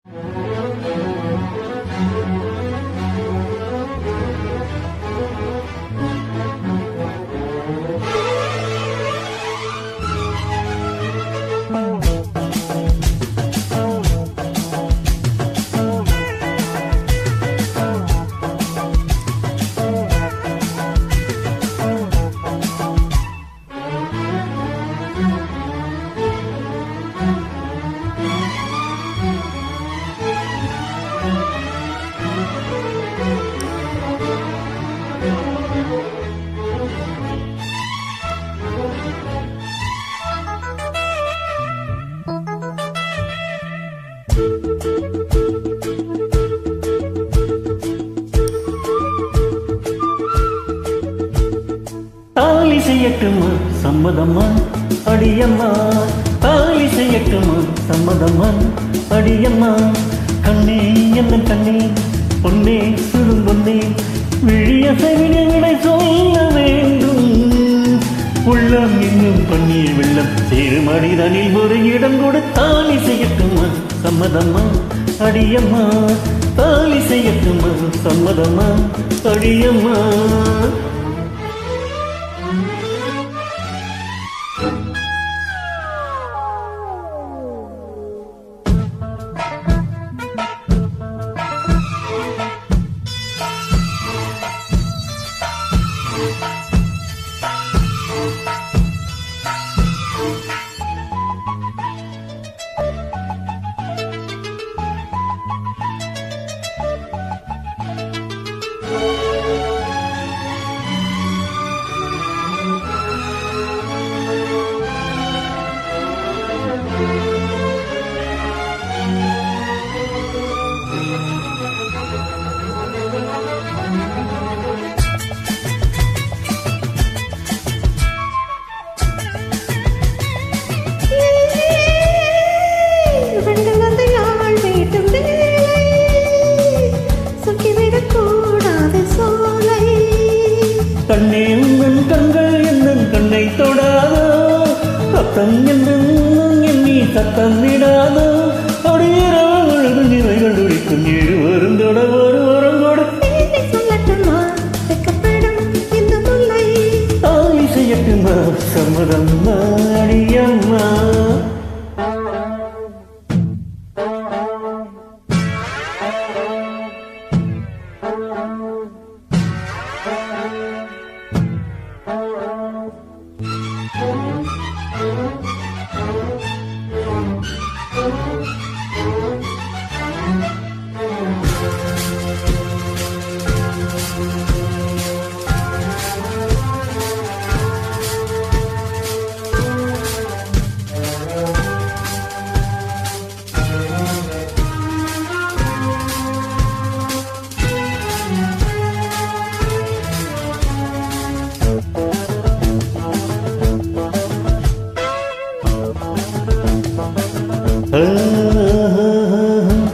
தாலி செய்யட்டுமா சம்மதம்மா அடியம்மா, தாலி செய்யட்டுமா சம்மதம்மா அடியம்மா. கண்ணே என்ன கண்ணே பொன்னே சுடும் பொன்னே, விழிய செவினை விடை சொல்ல வேண்டும். உள்ளம் இன்னும் பன்னீர் வெள்ளம் சேரும் அடிதனில் ஒரு இடம் கொடு. தாலி செய்யட்டுமா சம்மதம்மா அடியம்மா, தாலி செய்யட்டுமா சம்மதம்மா அடியம்மா. கண்ணே உன் கண்கள் என் கண்ணை தொடாதோ, சத்தம் எண்ணி சத்தம் விடாதோ. அடியரவழகு நிறைகள் உடிக்கும் இருவரும் தொட ஒரு வரம் கொடு. தாலி செய்யட்டுமா சம்மதம் அடியம்மா.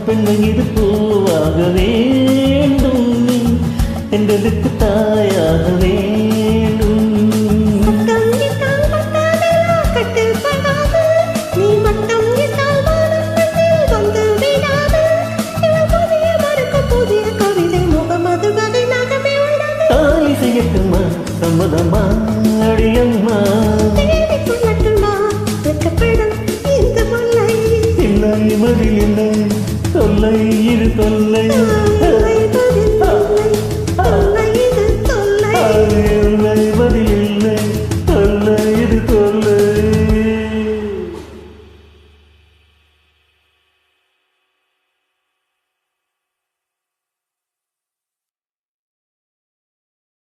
பெண்ணை இது பூவாக வேண்டும், எங்களுக்கு தாயாக வேண்டும். தாலி செய்யட்டுமா சம்மதமா அடியம்மா. இல்லை மதில் இல்லை தொல்லை இரு தொல்லை.